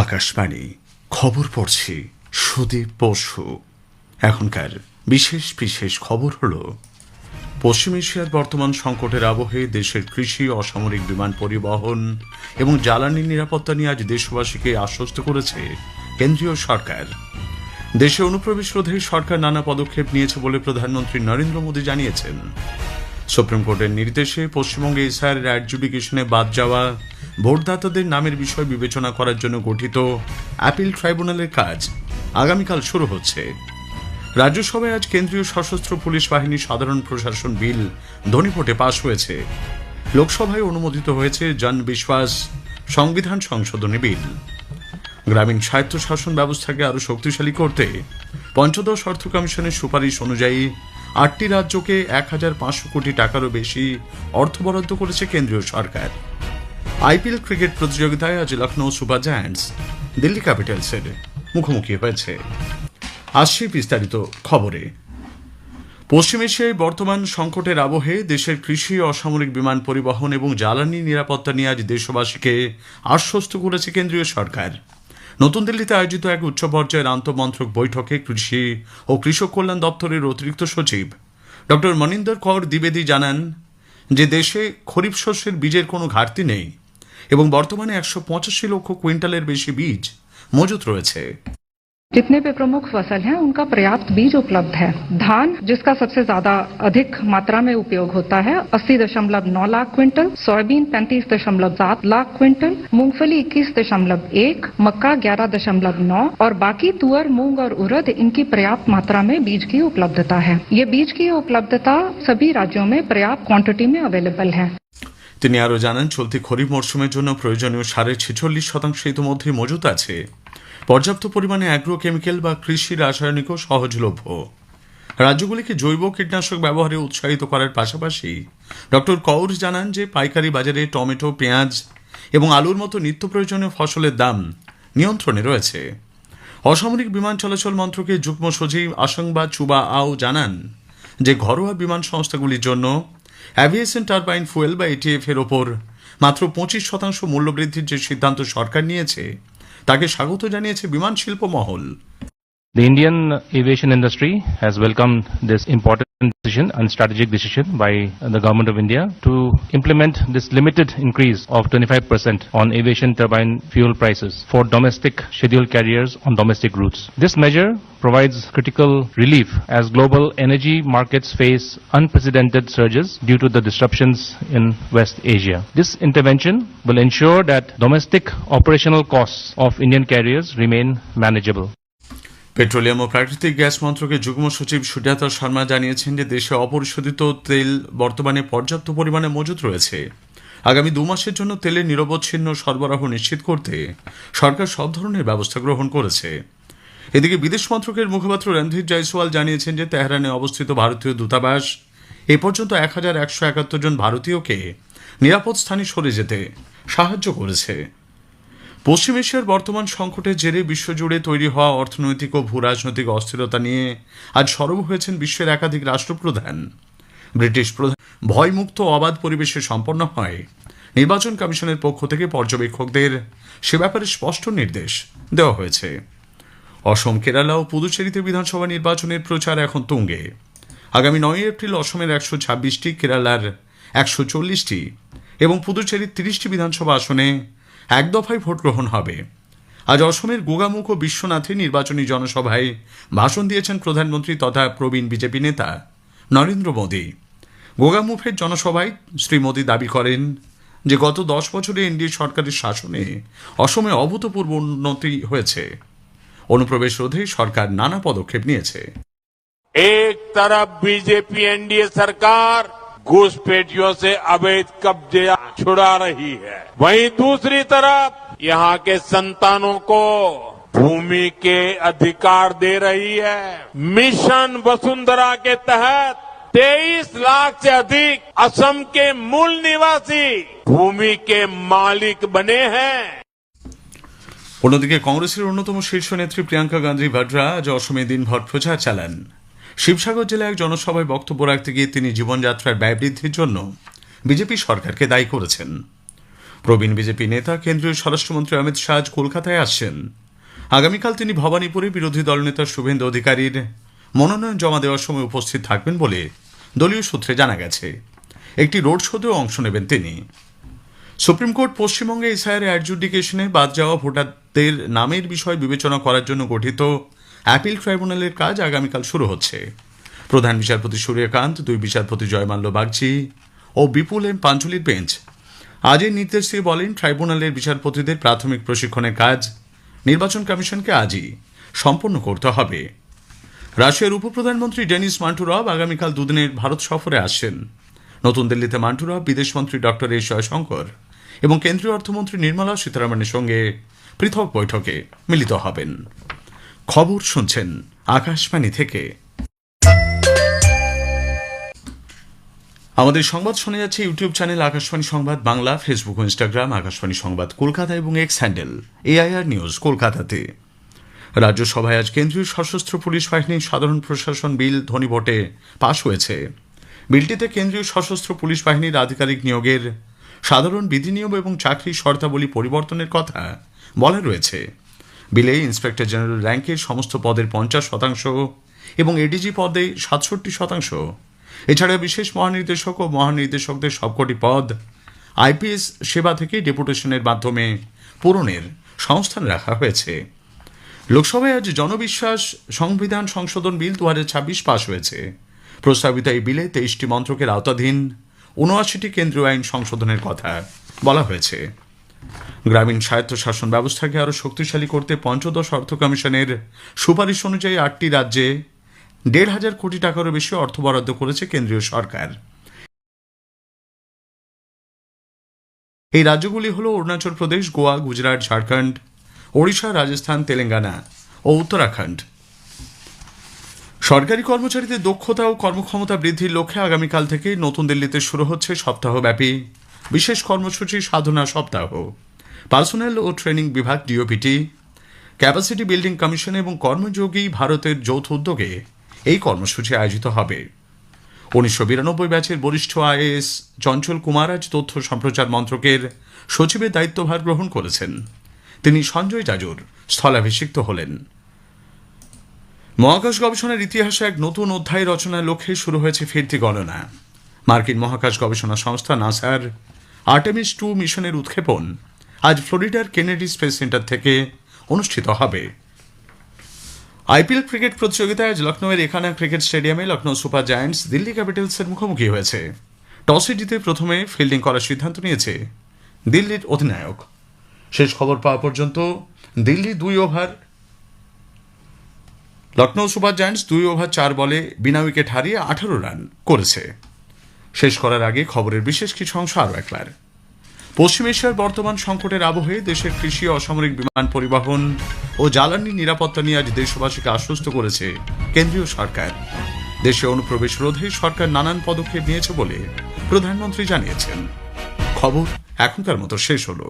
আকাশবাণী খবর পড়ছি সুদীপ বসু। এখনকার বিশেষ বিশেষ খবর হল, পশ্চিম এশিয়ার বর্তমান সংকটের আবহে দেশের কৃষি, অসামরিক বিমান পরিবহন এবং জ্বালানি নিরাপত্তা নিয়ে আজ দেশবাসীকে আশ্বস্ত করেছে কেন্দ্রীয় সরকার। দেশে অনুপ্রবেশ রোধে সরকার নানা পদক্ষেপ নিয়েছে বলে প্রধানমন্ত্রী নরেন্দ্র মোদী জানিয়েছেন। সুপ্রিম কোর্টের নির্দেশে পশ্চিমবঙ্গে এসআইআর অ্যাডজুডিকেশনে বাদ যাওয়া ভোটদাতাদের নামের বিষয় বিবেচনা করার জন্য গঠিত অ্যাপিল ট্রাইব্যুনালের কাজ আগামীকাল শুরু হচ্ছে। রাজ্যসভায় আজ কেন্দ্রীয় সশস্ত্র পুলিশ বাহিনী সাধারণ প্রশাসন বিল ধ্বনিভোটে পাশ হয়েছে। লোকসভায় অনুমোদিত হয়েছে জন বিশ্বাস সংবিধান সংশোধনী বিল। গ্রামীণ স্বায়ত্তশাসন ব্যবস্থাকে আরও শক্তিশালী করতে পঞ্চদশ অর্থ কমিশনের সুপারিশ অনুযায়ী ৮টি রাজ্যকে ১,৫০০ কোটি টাকারও বেশি অর্থ বরাদ্দ করেছে কেন্দ্রীয় সরকার। আইপিএল ক্রিকেট প্রতিযোগিতায় আজ লখনৌ সুপার জায়ান্টস দিল্লি ক্যাপিটালসের মুখোমুখি হয়েছে। আসছে বিস্তারিত খবরে। পশ্চিম এশিয়ায় বর্তমান সংকটের আবহে দেশের কৃষি, অসামরিক বিমান পরিবহন এবং জ্বালানি নিরাপত্তা নিয়ে আজ দেশবাসীকে আশ্বস্ত করেছে কেন্দ্রীয় সরকার। নতুন দিল্লিতে আয়োজিত এক উচ্চ পর্যায়ের আন্তঃমন্ত্রক বৈঠকে কৃষি ও কৃষক কল্যাণ দপ্তরের অতিরিক্ত সচিব ডক্টর মনিন্দর কৌর দ্বিবেদী জানান যে দেশে খরিফ শস্যের বীজের কোনো ঘাটতি নেই এবং বর্তমানে ১৮৫ লক্ষ কুইন্টালের বেশি বীজ মজুত রয়েছে। जितने भी प्रमुख फसल हैं उनका पर्याप्त बीज उपलब्ध है। धान, जिसका सबसे ज्यादा अधिक मात्रा में उपयोग होता है, 80.9 lakh quintal, soybean 35.7 lakh quintal, मूंगफली 21.1, मक्का 11.9 और बाकी तुअर, मूंग और उड़द इनकी पर्याप्त मात्रा में बीज की उपलब्धता है। ये बीज की उपलब्धता सभी राज्यों में पर्याप्त क्वांटिटी में अवेलेबल है। তিনি আরও জানান, চলতি খরিফ মরশুমের জন্য প্রয়োজনীয় সারের 46% ইতিমধ্যে মজুত আছে। পর্যাপ্ত পরিমাণে অ্যাগ্রো কেমিক্যাল বা কৃষি রাসায়নিকও সহজলভ্য। রাজ্যগুলিকে জৈব কীটনাশক ব্যবহারে উৎসাহিত করার পাশাপাশি ডক্টর কৌর জানান যে পাইকারি বাজারে টমেটো, পেঁয়াজ এবং আলুর মতো নিত্য প্রয়োজনীয় ফসলের দাম নিয়ন্ত্রণে রয়েছে। অসামরিক বিমান চলাচল মন্ত্রকের যুগ্ম সচিব আসাংবা চুবা আও জানান যে ঘরোয়া বিমান সংস্থাগুলির জন্য অ্যাভিয়েশন টারবাইন ফুয়েল বা এটিএফ এর ওপর মাত্র 25% মূল্যবৃদ্ধির যে সিদ্ধান্ত সরকার নিয়েছে তাকে স্বাগত জানিয়েছে বিমান শিল্প মহল। The Indian aviation industry has welcomed this important decision and strategic decision by the Government of India to implement this limited increase of 25% on aviation turbine fuel prices for domestic scheduled carriers on domestic routes. This measure provides critical relief as global energy markets face unprecedented surges due to the disruptions in West Asia. This intervention will ensure that domestic operational costs of Indian carriers remain manageable. Petroleum ও প্রাকৃতিক gas মন্ত্রকের যুগ্ম সচিব সুজাতা শর্মা জানিয়েছেন যে দেশে অপরিশোধিত তেল বর্তমানে পর্যাপ্ত পরিমাণে মজুত রয়েছে। আগামী 2 মাসের জন্য তেলের নিরবচ্ছিন্ন সরবরাহ নিশ্চিত করতে সরকার সব ধরনের ব্যবস্থা গ্রহণ করেছে। এদিকে বিদেশ মন্ত্রকের মুখপাত্র রণধীর জয়সওয়াল জানিয়েছেন যে তেহরানে অবস্থিত ভারতীয় দূতাবাস এ পর্যন্ত 1171 জন ভারতীয়কে নিরাপদ স্থানে সরে যেতে সাহায্য করেছে। পশ্চিম এশিয়ার বর্তমান সংকটের জেরে বিশ্বজুড়ে তৈরি হওয়া অর্থনৈতিক ও ভূরাজনৈতিক অস্থিরতা নিয়ে আজ সরব হয়েছেন বিশ্বের একাধিক রাষ্ট্রপ্রধান। ব্রিটিশ প্রধান ভয়মুক্ত অবাধ পরিবেশে সম্পন্ন হয় নির্বাচন কমিশনের পক্ষ থেকে পর্যবেক্ষকদের সে ব্যাপারে স্পষ্ট নির্দেশ দেওয়া হয়েছে। অসম, কেরালা ও পুদুচেরিতে বিধানসভা নির্বাচনের প্রচার এখন তুঙ্গে। আগামী 9 এপ্রিল অসমের 126টি, কেরালার 140টি এবং পুদুচেরির 30টি বিধানসভা আসনে এক দফায় ভোট গ্রহণ হবে। আজ অসমের গোগামুখ ও বিশ্বনাথে নির্বাচনী জনসভায় ভাষণ দিয়েছেন প্রধানমন্ত্রী তথা প্রবীণ বিজেপি নেতা নরেন্দ্র মোদী। গোগামুখের জনসভায় শ্রী মোদী দাবি করেন যে গত 10 বছরে এনডিএ সরকারের শাসনে অসমে অভূতপূর্ব উন্নতি হয়েছে। অনুপ্রবেশ রোধে সরকার নানা পদক্ষেপ নিয়েছে। एक तरफ बीजेपी एनडीए सरकार घुसपैठियों से अवैध कब्जे छुड़ा रही है, वहीं दूसरी तरफ यहाँ के संतानों को भूमि के अधिकार दे रही है। मिशन वसुंधरा के तहत 23 लाख से अधिक असम के मूल निवासी भूमि के मालिक बने हैं। অন্যদিকে কংগ্রেসের অন্যতম শীর্ষ নেত্রী প্রিয়াঙ্কা গান্ধী ভাড্রা আজ অসমে দিনভর প্রচার চালান। শিবসাগর জেলায় এক জনসভায় বক্তব্য রাখতে গিয়ে তিনি জীবনযাত্রার ব্যয় বৃদ্ধির জন্য বিজেপি সরকারকে দায়ী করেছেন। প্রবীণ বিজেপি নেতা কেন্দ্রীয় স্বরাষ্ট্রমন্ত্রী অমিত শাহ আজ কলকাতায় আসছেন। আগামীকাল তিনি ভবানীপুরে বিরোধী দলনেতা শুভেন্দু অধিকারীর মনোনয়ন জমা দেওয়ার সময় উপস্থিত থাকবেন বলে দলীয় সূত্রে জানা গেছে। একটি রোড শোতেও অংশ নেবেন তিনি। সুপ্রিম কোর্ট পশ্চিমবঙ্গে এসআইআর অ্যাডজুডিকেশনে বাদ যাওয়া ভোটারদের নামের বিষয় বিবেচনা করার জন্য গঠিত অ্যাপিল ট্রাইব্যুনালের কাজ আগামীকাল শুরু হচ্ছে। প্রধান বিচারপতি সূর্যকান্ত, দুই বিচারপতি জয়মাল্য বাগচি ও বিপুল এম পাঞ্চলির বেঞ্চ আজ এই নির্দেশ দিয়ে বলেন, ট্রাইব্যুনালের বিচারপতিদের প্রাথমিক প্রশিক্ষণের কাজ নির্বাচন কমিশনকে আজই সম্পন্ন করতে হবে। রাশিয়ার উপপ্রধানমন্ত্রী ডেনিস মান্টুরভ আগামীকাল দুদিনের ভারত সফরে আসছেন। নতুন দিল্লিতে মান্টুরভ বিদেশমন্ত্রী ডক্টর এস জয়শঙ্কর এবং কেন্দ্রীয় অর্থমন্ত্রী নির্মলা সীতারামনের সঙ্গে পৃথক বৈঠকে মিলিত হবেন। খবর শুনছেন আকাশবাণী থেকে। আমাদের সংবাদ শোনা যাচ্ছে ইউটিউব চ্যানেল আকাশবাণী সংবাদ বাংলা, ফেসবুক ও ইনস্টাগ্রাম আকাশবাণী সংবাদ কলকাতা এবং এক্স হ্যান্ডেল এআইআর নিউজ কলকাতাতে। রাজ্যসভায় আজ কেন্দ্রীয় সশস্ত্র পুলিশ বাহিনীর সাধারণ প্রশাসন বিল ধ্বনিভোটে পাশ হয়েছে। বিলটিতে কেন্দ্রীয় সশস্ত্র পুলিশ বাহিনীর আধিকারিক নিয়োগের সাধারণ বিধিনিয়ম এবং চাকরির শর্তাবলী পরিবর্তনের কথা বলা রয়েছে। বিলে ইন্সপেক্টর জেনারেল র্যাঙ্কের সমস্ত পদের 50% এবং এডিজি পদে 67%, এছাড়া বিশেষ মহানির্দেশক ও মহানির্দেশকদের সবকটি পদ আইপিএস সেবা থেকে ডেপুটেশনের মাধ্যমে পূরণের সংস্থান রাখা হয়েছে। লোকসভায় আজ জনবিশ্বাস সংবিধান সংশোধন বিল 2026 পাশ হয়েছে। প্রস্তাবিত এই বিলে 23টি মন্ত্রকের আওতাধীন 79টি কেন্দ্রীয় আইন সংশোধনের কথা বলা হয়েছে। গ্রামীণ স্বায়ত্তশাসন ব্যবস্থাকে আরও শক্তিশালী করতে পঞ্চদশ অর্থ কমিশনের সুপারিশ অনুযায়ী 8টি রাজ্যে 1,500 কোটি টাকারও বেশি অর্থ বরাদ্দ করেছে কেন্দ্রীয় সরকার। এই রাজ্যগুলি হল অরুণাচল প্রদেশ, গোয়া, গুজরাট, ঝাড়খণ্ড, ওড়িশা, রাজস্থান, তেলেঙ্গানা ও উত্তরাখণ্ড। সরকারি কর্মচারীদের দক্ষতা ও কর্মক্ষমতা বৃদ্ধির লক্ষ্যে আগামীকাল থেকে নতুন দিল্লিতে শুরু হচ্ছে সপ্তাহব্যাপী বিশেষ কর্মসূচি সাধনা সপ্তাহ। পার্সোনেল ও ট্রেনিং বিভাগ ডিওপিটি, ক্যাপাসিটি বিল্ডিং কমিশন এবং কর্মযোগী ভারতের যৌথ উদ্যোগে এই কর্মসূচি আয়োজিত হবে। 1992 ব্যাচের বরিষ্ঠ আইএএস চঞ্চল কুমার আজ তথ্য সম্প্রচার মন্ত্রকের সচিবের দায়িত্বভার গ্রহণ করেছেন। তিনি সঞ্জয় জাজুর স্থলাভিষিক্ত হলেন। মহাকাশ গবেষণার ইতিহাসে এক নতুন অধ্যায় রচনার লক্ষ্যে শুরু হয়েছে ফিরতি গণনা। মার্কিন মহাকাশ গবেষণা সংস্থা নাসার আর্টেমিস 2 মিশনের উৎক্ষেপণ আজ ফ্লোরিডার কেনেডি স্পেস সেন্টার থেকে অনুষ্ঠিত হবে। আইপিএল ক্রিকেট প্রতিযোগিতায় আজ লখনৌয়ের এখানা ক্রিকেট স্টেডিয়ামে লখনৌ সুপার জায়ান্টস দিল্লি ক্যাপিটালসের মুখোমুখি হয়েছে। টসে জিতে প্রথমে ফিল্ডিং করার সিদ্ধান্ত নিয়েছে দিল্লির অধিনায়ক। শেষ খবর পাওয়া পর্যন্ত Delhi 2 over, Lucknow super giants 2 over 4 বলে বিনা উইকেট হারিয়ে 18 রান করেছে। শেষ করার আগে খবরের বিশেষ কিছু অংশ আরও একবার। পশ্চিম এশিয়ার বর্তমান সংকটের আবহে দেশের কৃষি, অসামরিক বিমান পরিবহন ও জ্বালানি নিরাপত্তা নিয়ে আজ দেশবাসীকে আশ্বস্ত করেছে কেন্দ্রীয় সরকার। দেশে অনুপ্রবেশ রোধে সরকার নানান পদক্ষেপ নিয়েছে বলে প্রধানমন্ত্রী জানিয়েছেন। খবর এখনকার মতো শেষ হলো।